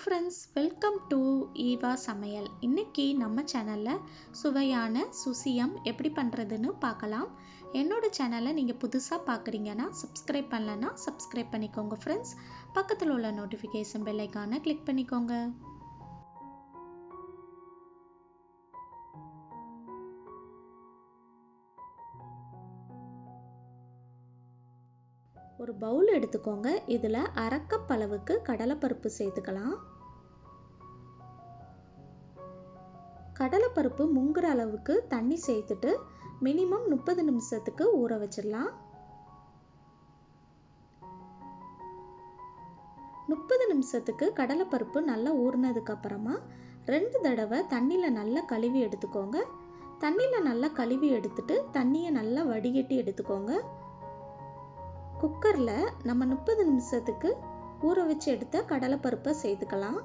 Friends, welcome to Eva சமையல். இன்னைக்கு நம்ம சேனலில் சுவையான சுசியம் எப்படி பண்ணுறதுன்னு பார்க்கலாம். என்னோட சேனலை நீங்கள் புதுசாக பார்க்குறீங்கன்னா சப்ஸ்கிரைப் பண்ணலன்னா சப்ஸ்கிரைப் பண்ணிக்கோங்க ஃப்ரெண்ட்ஸ். பக்கத்தில் உள்ள நோட்டிஃபிகேஷன் பெல் ஐக்கானை கிளிக் பண்ணிக்கோங்க. ஒரு பவுல் எடுத்துக்கோங்க. இதில் அரை கப் அளவுக்கு கடலைப்பருப்பு சேர்த்துக்கலாம். கடலைப்பருப்பு முங்குற அளவுக்கு தண்ணி சேர்த்துட்டு மினிமம் 30 நிமிஷத்துக்கு ஊற வச்சிடலாம். 30 நிமிஷத்துக்கு கடலைப்பருப்பு நல்லா ஊறினதுக்கு அப்புறமா 2 தடவை தண்ணியில் நல்லா கழுவி எடுத்துக்கோங்க. தண்ணியில் நல்லா கழுவி எடுத்துட்டு தண்ணியை நல்லா வடிகட்டி எடுத்துக்கோங்க. குக்கரில் நம்ம 30 நிமிஷத்துக்கு ஊற வச்சு எடுத்த கடலைப்பருப்பை சேர்த்துக்கலாம்.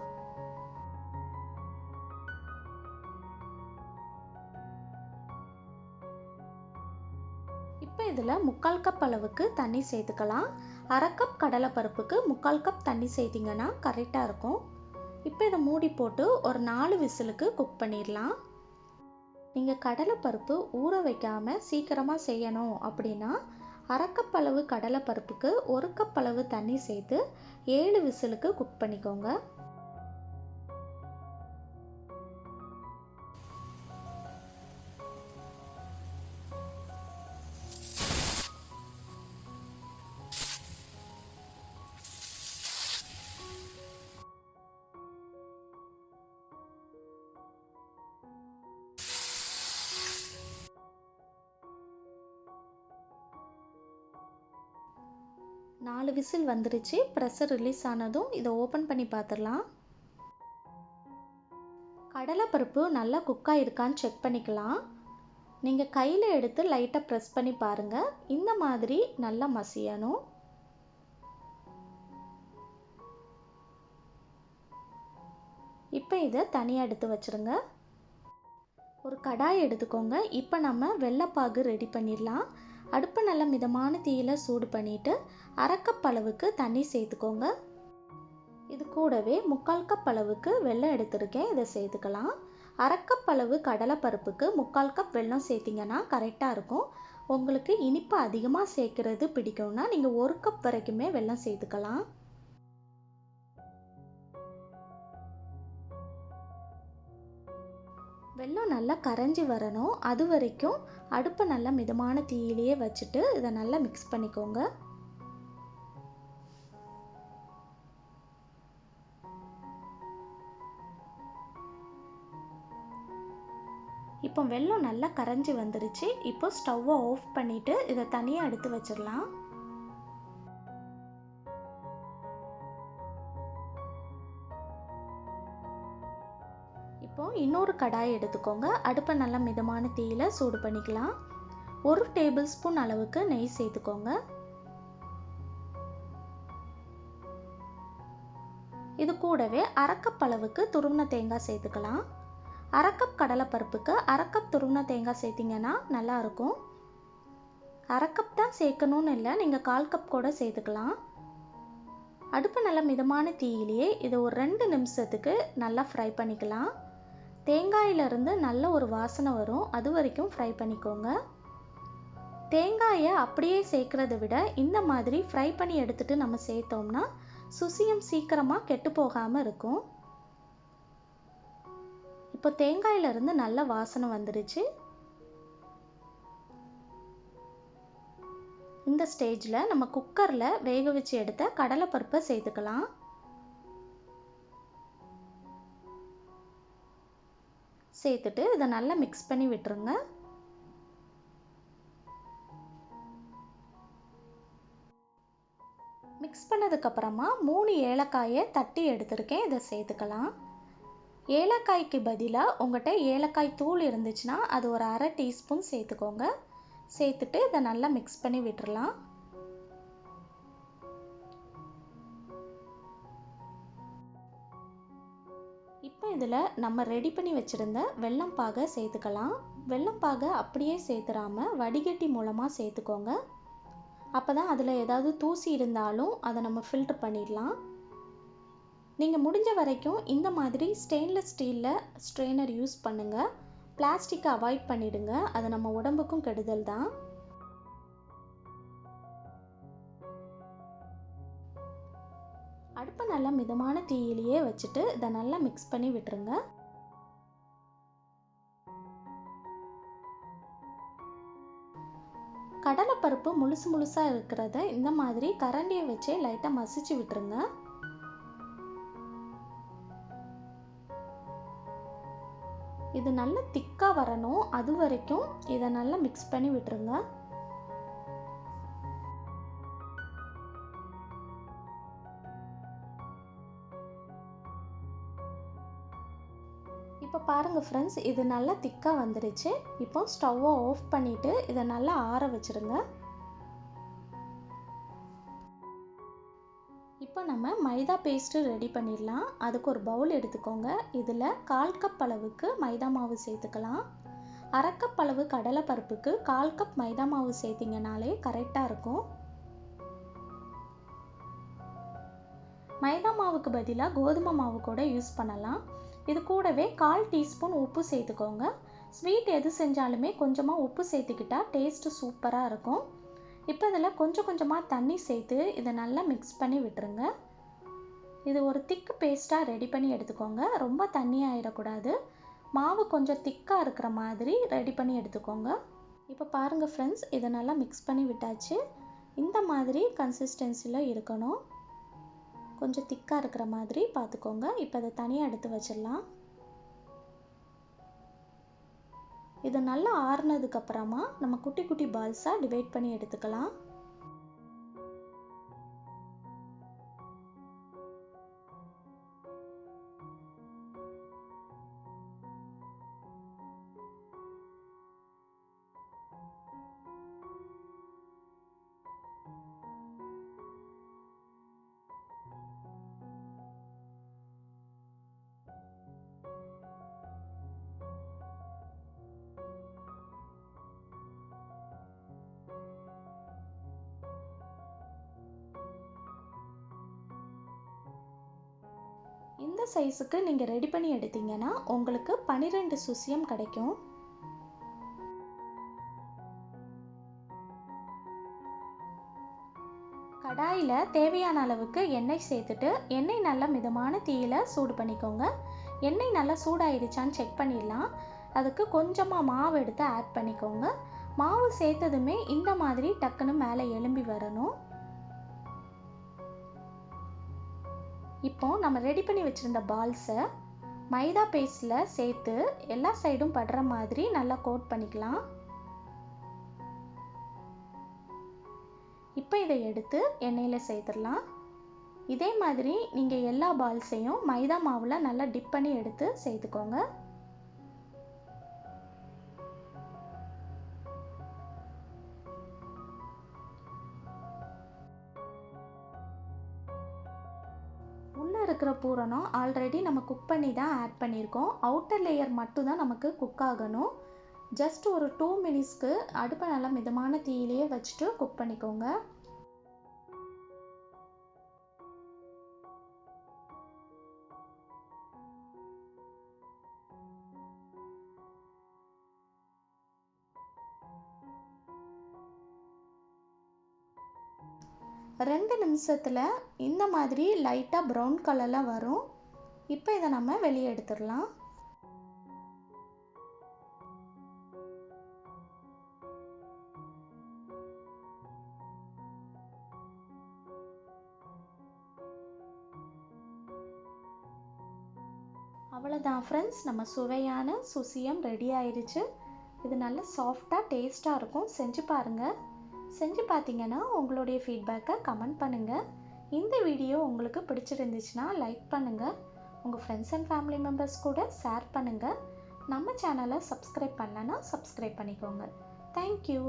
இப்போ இதில் 3/4 கப் அளவுக்கு தண்ணி சேர்த்துக்கலாம். அரை கப் கடலைப்பருப்புக்கு 3/4 கப் தண்ணி சேர்த்திங்கன்னா கரெக்டாக இருக்கும். இப்போ இதை மூடி போட்டு ஒரு 4 விசிலுக்கு குக் பண்ணிடலாம். நீங்கள் கடலைப்பருப்பு ஊற வைக்காமல் சீக்கிரமாக செய்யணும் அப்படின்னா அரை கப் அளவு கடலைப்பருப்புக்கு 1 கப் அளவு தண்ணி சேர்த்து 7 விசிலுக்கு குக் பண்ணிக்கோங்க. நாலு விசில் வந்துருச்சு. ப்ரெஷர் ரிலீஸ் ஆனதும் இதை ஓப்பன் பண்ணி பார்த்துடலாம். கடலைப்பருப்பு நல்லா குக்காக இருக்கான்னு செக் பண்ணிக்கலாம். நீங்கள் கையில் எடுத்து லைட்டாக ப்ரெஸ் பண்ணி பாருங்கள். இந்த மாதிரி நல்லா மசியணும். இப்போ இதை தனியாக எடுத்து வச்சுருங்க. ஒரு கடாய் எடுத்துக்கோங்க. இப்போ நம்ம வெள்ளைப்பாகு ரெடி பண்ணிடலாம். அடுப்பை நல்லா மிதமான தீயில் சூடு பண்ணிவிட்டு அரை கப் அளவுக்கு தண்ணி சேர்த்துக்கோங்க. இது கூடவே 3/4 கப் அளவுக்கு வெல்லம் எடுத்துருக்கேன், இதை சேர்த்துக்கலாம். அரை கப் அளவு கடலைப்பருப்புக்கு 3/4 கப் வெல்லம் சேர்த்திங்கன்னா கரெக்டாக இருக்கும். உங்களுக்கு இனிப்பு அதிகமாக சேர்க்குறது பிடிக்கும்னா நீங்கள் 1 கப் வரைக்குமே வெல்லம் சேர்த்துக்கலாம். வெல்லம் நல்லா கரைஞ்சி வரணும். அது வரைக்கும் அடுப்பை நல்லா மிதமான தீயிலேயே வச்சுட்டு இதை நல்லா மிக்ஸ் பண்ணிக்கோங்க. இப்போ வெல்லம் நல்லா கரைஞ்சி வந்துருச்சு. இப்போ ஸ்டவ்வை ஆஃப் பண்ணிவிட்டு இதை தனியாக எடுத்து வச்சிடலாம். இப்போ இன்னொரு கடாய் எடுத்துக்கோங்க. அடுப்பை நல்லா மிதமான தீயில் சூடு பண்ணிக்கலாம். 1 டேபிள் ஸ்பூன் அளவுக்கு நெய் சேர்த்துக்கோங்க. இது கூடவே அரை கப் அளவுக்கு துருவின தேங்காய் சேர்த்துக்கலாம். அரை கப் கடலைப்பருப்புக்கு அரை கப் துருவின தேங்காய் சேர்த்திங்கன்னா நல்லாயிருக்கும். அரை கப் தான் சேர்க்கணும்னு இல்லை, நீங்கள் 1/4 கப் கூட சேர்த்துக்கலாம். அடுப்பு நல்லா மிதமான தீயிலேயே இதை ஒரு 2 நிமிஷத்துக்கு நல்லா ஃப்ரை பண்ணிக்கலாம். தேங்காயிலிருந்து நல்ல ஒரு வாசனை வரும், அது வரைக்கும் ஃப்ரை பண்ணிக்கோங்க. தேங்காயை அப்படியே சேர்க்குறத விட இந்த மாதிரி ஃப்ரை பண்ணி எடுத்துகிட்டு நம்ம சேர்த்தோம்னா சுசியம் சீக்கிரமாக கெட்டு போகாமல் இருக்கும். இப்போ தேங்காயிலிருந்து நல்ல வாசனை வந்துருச்சு. இந்த ஸ்டேஜில் நம்ம குக்கரில் வேக வச்சு எடுத்த கடலைப்பருப்பை சேர்த்துக்கலாம். சேர்த்துட்டு இதை நல்லா மிக்ஸ் பண்ணி விட்டுருங்க. மிக்ஸ் பண்ணதுக்கப்புறமா 3 ஏலக்காயை தட்டி எடுத்துருக்கேன், இதை சேர்த்துக்கலாம். ஏலக்காய்க்கு பதிலாக உங்கள்கிட்ட ஏலக்காய் தூள் இருந்துச்சுன்னா அது ஒரு அரை டீஸ்பூன் சேர்த்துக்கோங்க. சேர்த்துட்டு இதை நல்லா மிக்ஸ் பண்ணி விட்டுறலாம். இப்போ இதில் நம்ம ரெடி பண்ணி வச்சுருந்த வெல்லம் பாகை சேர்த்துக்கலாம். வெல்லம் பாகை அப்படியே சேர்த்துடாமல் வடிகட்டி மூலமாக சேர்த்துக்கோங்க. அப்போ தான் அதில் ஏதாவது தூசி இருந்தாலும் அதை நம்ம ஃபில்டர் பண்ணிடலாம். நீங்கள் முடிஞ்ச வரைக்கும் இந்த மாதிரி ஸ்டெயின்லெஸ் ஸ்டீலில் ஸ்ட்ரெயினர் யூஸ் பண்ணுங்கள். பிளாஸ்டிக்கை அவாய்ட் பண்ணிடுங்க, அது நம்ம உடம்புக்கும் கெடுதல் தான். அடுப்பை நல்லா மிதமான தீயிலேயே வச்சுட்டு இதை நல்லா மிக்ஸ் பண்ணி விட்டுருங்க. கடலைப்பருப்பு முழுசாக இருக்கிறத இந்த மாதிரி கரண்டியை வச்சே லைட்டாக மசிச்சு விட்டுருங்க. இது நல்லா திக்காக வரணும், அது வரைக்கும் இதை நல்லா மிக்ஸ் பண்ணி விட்டுருங்க. இப்போ பாருங்கள் ஃப்ரெண்ட்ஸ், இது நல்லா திக்காக வந்துருச்சு. இப்போ ஸ்டவ்வை ஆஃப் பண்ணிவிட்டு இதை நல்லா ஆற வச்சுருங்க. இப்போ நம்ம மைதா பேஸ்ட்டு ரெடி பண்ணிடலாம். அதுக்கு ஒரு பவுல் எடுத்துக்கோங்க. இதில் 1/4 கப் அளவுக்கு மைதா மாவு சேர்த்துக்கலாம். 1/2 கப் அளவு கடலைப்பருப்புக்கு 1/4 கப் மைதா மாவு சேர்த்திங்கனாலே கரெக்டாக இருக்கும். மைதா மாவுக்கு பதிலாக கோதுமை மாவு கூட யூஸ் பண்ணலாம். இது கூடவே 1/4 டீஸ்பூன் உப்பு சேர்த்துக்கோங்க. ஸ்வீட் எது செஞ்சாலுமே கொஞ்சமாக உப்பு சேர்த்துக்கிட்டா டேஸ்ட்டு சூப்பராக இருக்கும். இப்போ இதில் கொஞ்சமாக தண்ணி சேர்த்து இதை நல்லா மிக்ஸ் பண்ணி விட்டுருங்க. இது ஒரு திக்கு பேஸ்ட்டாக ரெடி பண்ணி எடுத்துக்கோங்க. ரொம்ப தண்ணி ஆகிடக்கூடாது. மாவு கொஞ்சம் திக்காக இருக்கிற மாதிரி ரெடி பண்ணி எடுத்துக்கோங்க. இப்போ பாருங்கள் ஃப்ரெண்ட்ஸ், இதை நல்லா மிக்ஸ் பண்ணி விட்டாச்சு. இந்த மாதிரி கன்சிஸ்டன்சியில் இருக்கணும். கொஞ்சம் திக்காக இருக்கிற மாதிரி பார்த்துக்கோங்க. இப்போ அதை தனியாக எடுத்து வச்சிடலாம். இது நல்லா ஆறுனதுக்கப்புறமா நம்ம குட்டி குட்டி பால்ஸாக டிவைட் பண்ணி எடுத்துக்கலாம். இந்த சைஸுக்கு நீங்கள் ரெடி பண்ணி எடுத்தீங்கன்னா உங்களுக்கு 12 சுசியம் கிடைக்கும். கடாயில் தேவையான அளவுக்கு எண்ணெய் சேர்த்துட்டு எண்ணெய் நல்லா மிதமான தீயில சூடு பண்ணிக்கோங்க. எண்ணெய் நல்லா சூடாயிடுச்சான்னு செக் பண்ணிடலாம். அதுக்கு கொஞ்சமாக மாவு எடுத்து ஆட் பண்ணிக்கோங்க. மாவு சேர்த்ததுமே இந்த மாதிரி டக்குன்னு மேலே எழும்பி வரணும். இப்போ நம்ம ரெடி பண்ணி வச்சுருந்த பால்ஸை மைதா பேஸ்டில் சேர்த்து எல்லா சைடும் படுற மாதிரி நல்லா கோட் பண்ணிக்கலாம். இப்போ இதை எடுத்து எண்ணெயில் சேர்த்துடலாம். இதே மாதிரி நீங்கள் எல்லா பால்ஸையும் மைதா மாவில் நல்லா டிப் பண்ணி எடுத்து சேர்த்துக்கோங்க. உள்ளே இருக்கிற பூரணம் ஆல்ரெடி நம்ம குக் பண்ணி தான் ஆட் பண்ணியிருக்கோம். அவுட்டர் லேயர் மட்டும் தான் நமக்கு குக் ஆகணும். ஜஸ்ட் ஒரு 2 மினிட்ஸ்க்கு அடுப்பை நல்லா மிதமான தீயிலேயே வச்சுட்டு குக் பண்ணிக்கோங்க. ரெண்டு நிமிஷத்தில் இந்த மாதிரி லைட்டாக ப்ரௌன் கலரில் வரும். இப்போ இதை நம்ம வெளியே எடுத்துடலாம். அவ்வளோதான் ஃப்ரெண்ட்ஸ், நம்ம சுவையான சுசியம் ரெடி ஆயிடுச்சு. இது நல்ல சாஃப்டாக டேஸ்ட்டாக இருக்கும். செஞ்சு பாருங்கள். செஞ்சு பார்த்தீங்கன்னா உங்களுடைய ஃபீட்பேக்கை கமெண்ட் பண்ணுங்கள். இந்த வீடியோ உங்களுக்கு பிடிச்சிருந்துச்சுன்னா லைக் பண்ணுங்கள். உங்கள் ஃப்ரெண்ட்ஸ் அண்ட் ஃபேமிலி மெம்பர்ஸ் கூட ஷேர் பண்ணுங்கள். நம்ம சேனலை சப்ஸ்கிரைப் பண்ணலன்னா சப்ஸ்கிரைப் பண்ணிக்கோங்க. தேங்க்யூ.